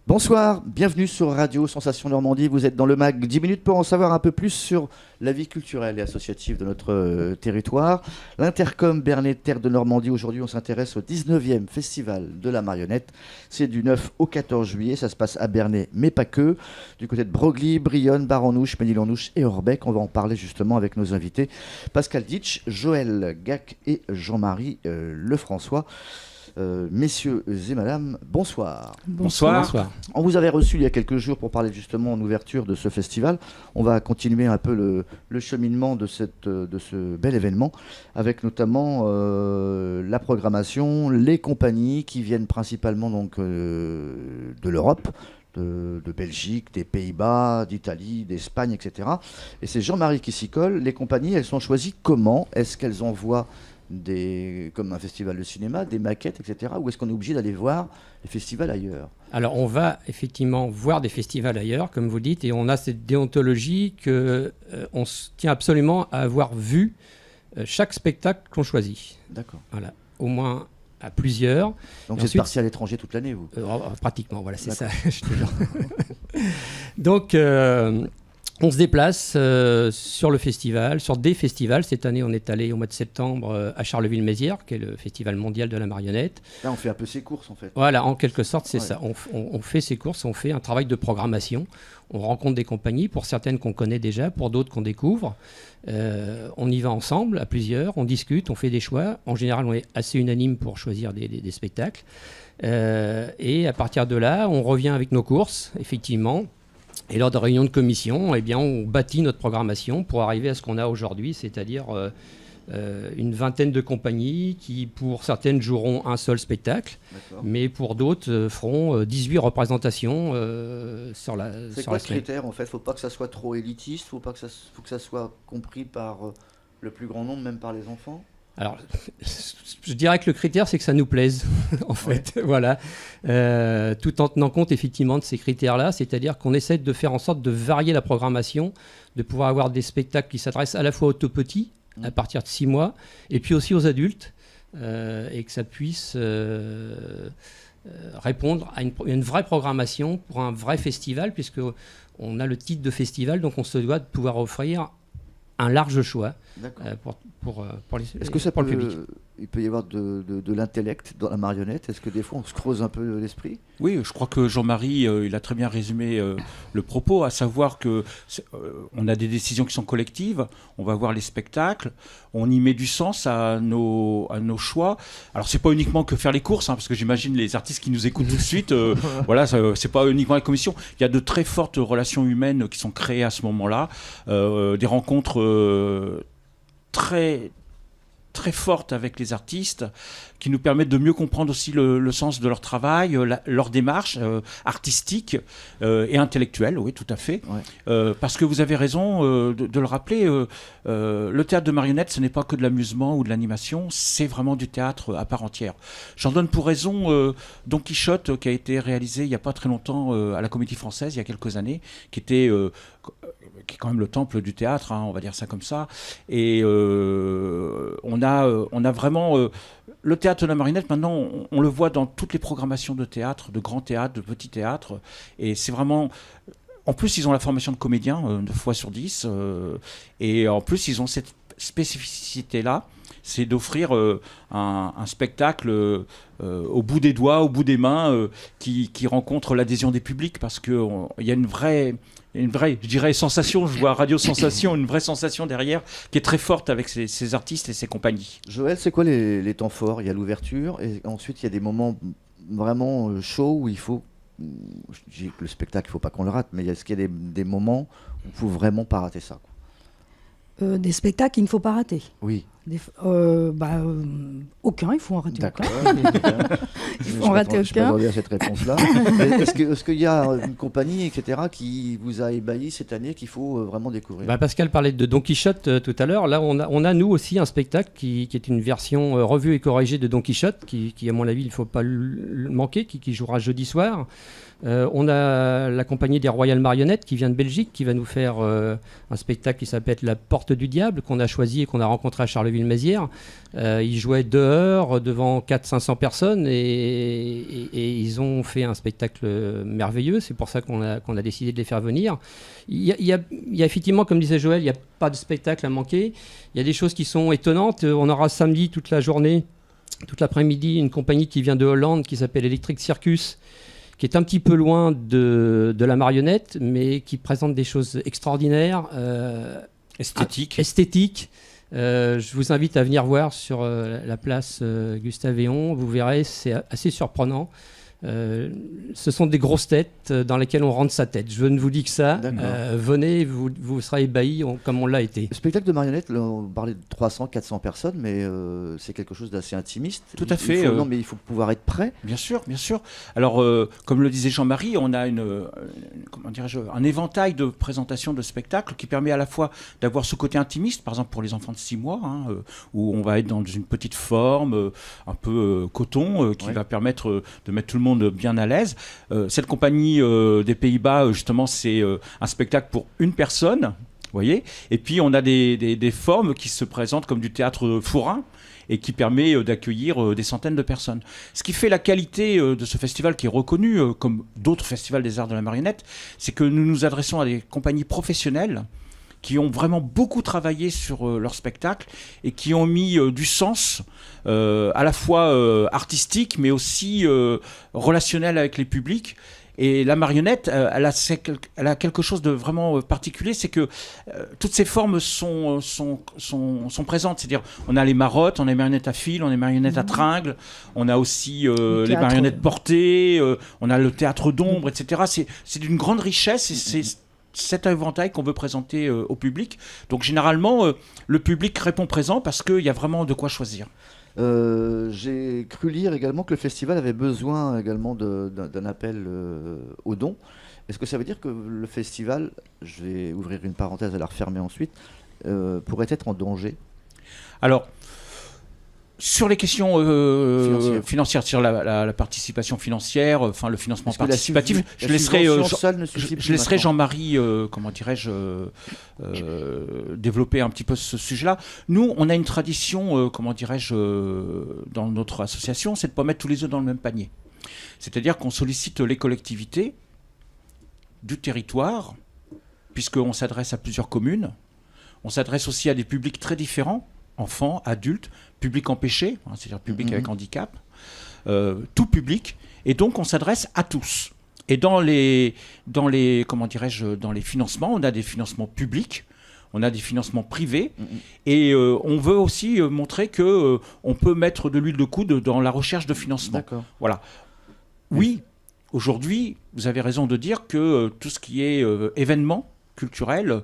Bonsoir, bienvenue sur Radio Sensation Normandie. Vous êtes dans le MAG 10 minutes pour en savoir un peu plus sur la vie culturelle et associative de notre territoire. L'Intercom Bernay Terre de Normandie, aujourd'hui on s'intéresse au 19e Festival de la Marionnette. C'est du 9 au 14 juillet, ça se passe à Bernay, mais pas que. Du côté de Broglie, Brionne, Baranouche, Ménilhanouche et Orbec. On va en parler justement avec nos invités Pascal Ditch, Joël Gac et Jean-Marie Lefrançois. Messieurs et madame, bonsoir. Bonsoir. On vous avait reçu il y a quelques jours pour parler justement en ouverture de ce festival. On va continuer un peu le cheminement de ce bel événement, avec notamment la programmation, les compagnies qui viennent principalement donc, de l'Europe, de Belgique, des Pays-Bas, d'Italie, d'Espagne, etc. Et c'est Jean-Marie qui s'y colle. Les compagnies, elles sont choisies comment ? Est-ce qu'elles envoient comme un festival de cinéma, des maquettes, etc. Ou est-ce qu'on est obligé d'aller voir les festivals ailleurs ? Alors, on va effectivement voir des festivals ailleurs, comme vous dites, et on a cette déontologie qu'on se tient absolument à avoir vu chaque spectacle qu'on choisit. D'accord. Voilà, au moins à plusieurs. Donc, vous êtes parti à l'étranger toute l'année, vous ? Pratiquement, voilà, c'est ça. Donc, on se déplace sur le festival, sur des festivals. Cette année, on est allé au mois de septembre à Charleville-Mézières, qui est le festival mondial de la marionnette. Là, on fait un peu ses courses, en fait. Voilà, en quelque sorte, c'est ça. On fait ses courses, on fait un travail de programmation. On rencontre des compagnies, pour certaines qu'on connaît déjà, pour d'autres qu'on découvre. On y va ensemble, à plusieurs, on discute, on fait des choix. En général, on est assez unanime pour choisir des spectacles. Et à partir de là, on revient avec nos courses, effectivement. Et lors de réunions de commission, eh bien, on bâtit notre programmation pour arriver à ce qu'on a aujourd'hui, c'est-à-dire une vingtaine de compagnies qui, pour certaines, joueront un seul spectacle, mais pour d'autres, feront 18 représentations sur la semaine. C'est quoi ce critère, en fait ? Il ne faut pas que ça soit trop élitiste, faut que ça soit compris par le plus grand nombre, même par les enfants ? Alors, je dirais que le critère, c'est que ça nous plaise, en fait. Ouais. Voilà. Tout en tenant compte, effectivement, de ces critères-là, c'est-à-dire qu'on essaie de faire en sorte de varier la programmation, de pouvoir avoir des spectacles qui s'adressent à la fois aux tout petits, à partir de 6 mois, et puis aussi aux adultes, et que ça puisse répondre à une vraie programmation pour un vrai festival, puisqu'on a le titre de festival, donc on se doit de pouvoir offrir un large choix pour Est-ce que ça pour le public. Il peut y avoir de l'intellect dans la marionnette ? Est-ce que des fois on se creuse un peu l'esprit ? Oui, je crois que Jean-Marie, il a très bien résumé le propos, à savoir que on a des décisions qui sont collectives, on va voir les spectacles, on y met du sens à nos choix. Alors c'est pas uniquement que faire les courses, parce que j'imagine les artistes qui nous écoutent tout de suite, voilà, c'est pas uniquement la commission. Il y a de très fortes relations humaines qui sont créées à ce moment-là, des rencontres très forte avec les artistes, qui nous permettent de mieux comprendre aussi le sens de leur travail, leur démarche artistique et intellectuelle, oui, tout à fait. Ouais. Parce que vous avez raison de le rappeler, le théâtre de marionnette, ce n'est pas que de l'amusement ou de l'animation, c'est vraiment du théâtre à part entière. J'en donne pour raison Don Quichotte, qui a été réalisé il n'y a pas très longtemps à la Comédie Française, il y a quelques années, qui est quand même le temple du théâtre, on va dire ça comme ça. Et on a vraiment... le théâtre de la marionnette, maintenant, on le voit dans toutes les programmations de théâtre, de grands théâtres, de petits théâtres. Et c'est vraiment... En plus, ils ont la formation de comédien, 9 fois sur 10. Et en plus, ils ont cette spécificité-là, c'est d'offrir un spectacle au bout des doigts, au bout des mains, qui rencontre l'adhésion des publics, parce qu'il y a une vraie, je dirais, sensation, je vois Radio Sensation, une vraie sensation derrière, qui est très forte avec ces artistes et ces compagnies. Joël, c'est quoi les temps forts ? Il y a l'ouverture, et ensuite il y a des moments vraiment chauds où il faut... Je dis que le spectacle, il ne faut pas qu'on le rate, mais est-ce qu'il y a des moments où il ne faut vraiment pas rater ça ? Des spectacles qu'il ne faut pas rater. Oui. Aucun, il faut en rater D'accord. aucun. Il faut en rater Je aucun. m'attendais à cette réponse-là. Est-ce qu'il y a une compagnie, etc., qui vous a ébahi cette année qu'il faut vraiment découvrir ? Pascal parlait de Don Quichotte tout à l'heure. Là, on a nous aussi un spectacle qui est une version revue et corrigée de Don Quichotte, qui à mon avis, il ne faut pas le manquer, qui jouera jeudi soir. On a la compagnie des Royal Marionnettes qui vient de Belgique, qui va nous faire un spectacle qui s'appelle La Porte du Diable, qu'on a choisi et qu'on a rencontré à Charleville Sarreville-Mézières. Ils jouaient dehors devant 400-500 personnes et ils ont fait un spectacle merveilleux. C'est pour ça qu'on a décidé de les faire venir. Il y a effectivement, comme disait Joël, il n'y a pas de spectacle à manquer. Il y a des choses qui sont étonnantes. On aura samedi toute la journée, toute l'après-midi, une compagnie qui vient de Hollande qui s'appelle Electric Circus, qui est un petit peu loin de la marionnette, mais qui présente des choses extraordinaires. Esthétiques. Je vous invite à venir voir sur la place Gustave Éon. Vous verrez, c'est assez surprenant. Ce sont des grosses têtes dans lesquelles on rentre sa tête. Je ne vous dis que ça. Venez, vous serez ébahis comme on l'a été. Le spectacle de marionnettes, là, on parlait de 300-400 personnes, mais c'est quelque chose d'assez intimiste. Tout à fait. Non, mais il faut pouvoir être prêt. Bien sûr. Alors, comme le disait Jean-Marie, on a un éventail de présentations de spectacles qui permet à la fois d'avoir ce côté intimiste, par exemple pour les enfants de 6 mois, où on va être dans une petite forme, un peu coton, qui va permettre de mettre tout le monde bien à l'aise. Cette compagnie des Pays-Bas, justement, c'est un spectacle pour une personne, vous voyez. Et puis, on a des formes qui se présentent comme du théâtre forain et qui permet d'accueillir des centaines de personnes. Ce qui fait la qualité de ce festival, qui est reconnu comme d'autres festivals des arts de la marionnette, c'est que nous nous adressons à des compagnies professionnelles qui ont vraiment beaucoup travaillé sur leur spectacle et qui ont mis du sens à la fois artistique mais aussi relationnel avec les publics. Et la marionnette, elle a quelque chose de vraiment particulier, c'est que toutes ces formes sont présentes. C'est-à-dire, on a les marottes, on a les marionnettes à fil, on a les marionnettes à tringles, on a aussi les marionnettes portées, on a le théâtre d'ombre, etc. C'est d'une grande richesse et c'est cet éventail qu'on veut présenter au public. Donc généralement, le public répond présent parce qu'il y a vraiment de quoi choisir. J'ai cru lire également que le festival avait besoin également d'un appel aux dons. Est-ce que ça veut dire que le festival, je vais ouvrir une parenthèse et la refermer ensuite, pourrait être en danger ? Alors, sur les questions financières, sur la participation financière, enfin le financement participatif, je laisserai Jean-Marie, développer un petit peu ce sujet-là. Nous, on a une tradition, dans notre association, c'est de ne pas mettre tous les œufs dans le même panier. C'est-à-dire qu'on sollicite les collectivités du territoire, puisqu'on s'adresse à plusieurs communes. On s'adresse aussi à des publics très différents, enfants, adultes, public empêché, c'est-à-dire public avec handicap, tout public, et donc on s'adresse à tous. Et dans les financements, on a des financements publics, on a des financements privés, et on veut aussi montrer que on peut mettre de l'huile de coude dans la recherche de financement. D'accord. Voilà. Oui, aujourd'hui, vous avez raison de dire que tout ce qui est événement culturel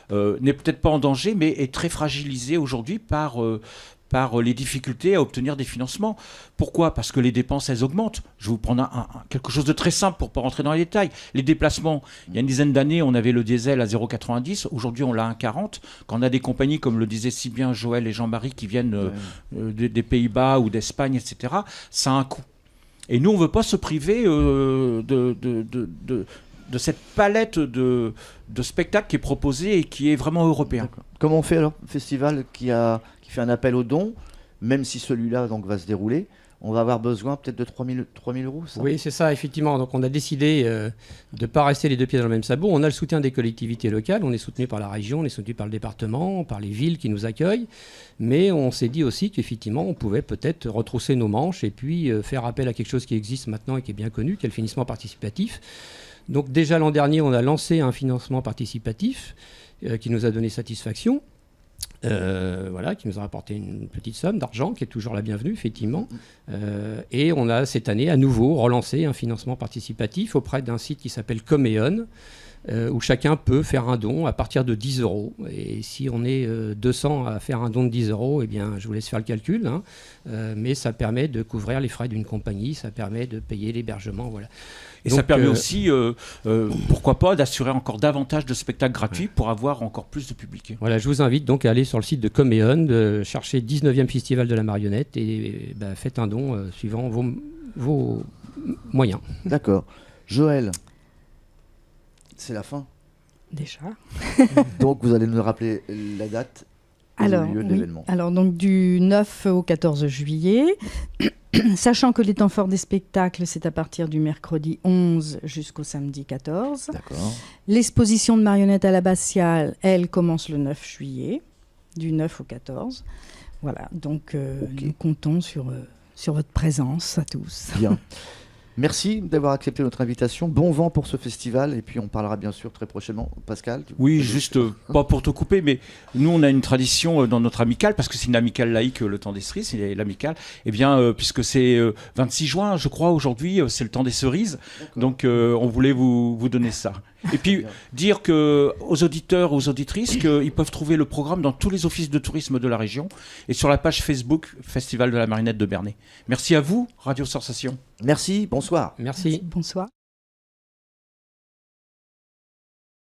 n'est peut-être pas en danger, mais est très fragilisé aujourd'hui par les difficultés à obtenir des financements. Pourquoi ? Parce que les dépenses, elles augmentent. Je vais vous prendre quelque chose de très simple pour ne pas rentrer dans les détails. Les déplacements, il y a une dizaine d'années, on avait le diesel à 0,90. Aujourd'hui, on l'a à 1,40. Quand on a des compagnies, comme le disaient si bien Joël et Jean-Marie, qui viennent des Pays-Bas ou d'Espagne, etc., ça a un coût. Et nous, on ne veut pas se priver de cette palette de spectacles qui est proposée et qui est vraiment européen. D'accord. Comment on fait alors, festival qui fait un appel aux dons, même si celui-là donc va se dérouler, on va avoir besoin peut-être de 3 000 euros, ça ? Oui, c'est ça, effectivement. Donc on a décidé de ne pas rester les deux pieds dans le même sabot. On a le soutien des collectivités locales, on est soutenu par la région, on est soutenu par le département, par les villes qui nous accueillent. Mais on s'est dit aussi qu'effectivement, on pouvait peut-être retrousser nos manches et puis faire appel à quelque chose qui existe maintenant et qui est bien connu, qui est le financement participatif. Donc déjà l'an dernier, on a lancé un financement participatif qui nous a donné satisfaction. Qui nous a rapporté une petite somme d'argent qui est toujours la bienvenue, effectivement. Et on a cette année à nouveau relancé un financement participatif auprès d'un site qui s'appelle Coméon, où chacun peut faire un don à partir de 10 euros. Et si on est 200 à faire un don de 10 euros, eh bien, je vous laisse faire le calcul. Mais ça permet de couvrir les frais d'une compagnie, ça permet de payer l'hébergement. Voilà. Et donc, ça permet aussi, pourquoi pas, d'assurer encore davantage de spectacles gratuits pour avoir encore plus de public. Voilà, je vous invite donc à aller sur le site de Coméon, de chercher 19e Festival de la Marionnette et faites un don suivant vos moyens. D'accord. Joël, c'est la fin. Déjà. Donc vous allez nous rappeler la date Alors, lieu de oui. l'événement. Alors, donc du 9 au 14 juillet, sachant que les temps forts des spectacles, c'est à partir du mercredi 11 jusqu'au samedi 14. D'accord. L'exposition de marionnettes à l'abbatiale, elle, commence le 9 juillet, du 9 au 14. Voilà, donc nous comptons sur votre présence à tous. Bien. Merci d'avoir accepté notre invitation. Bon vent pour ce festival. Et puis, on parlera bien sûr très prochainement. Pascal Oui, juste, pas pour te couper, mais nous, on a une tradition dans notre amicale, parce que c'est une amicale laïque, le temps des cerises, c'est l'amicale. Eh bien, puisque c'est 26 juin, je crois, aujourd'hui, c'est le temps des cerises. Donc, on voulait vous donner ça. Et puis, dire aux auditeurs, aux auditrices, qu'ils peuvent trouver le programme dans tous les offices de tourisme de la région et sur la page Facebook Festival de la Marionnette de Bernay. Merci à vous, Radio Sensation. Merci, bonsoir. Merci. Bonsoir.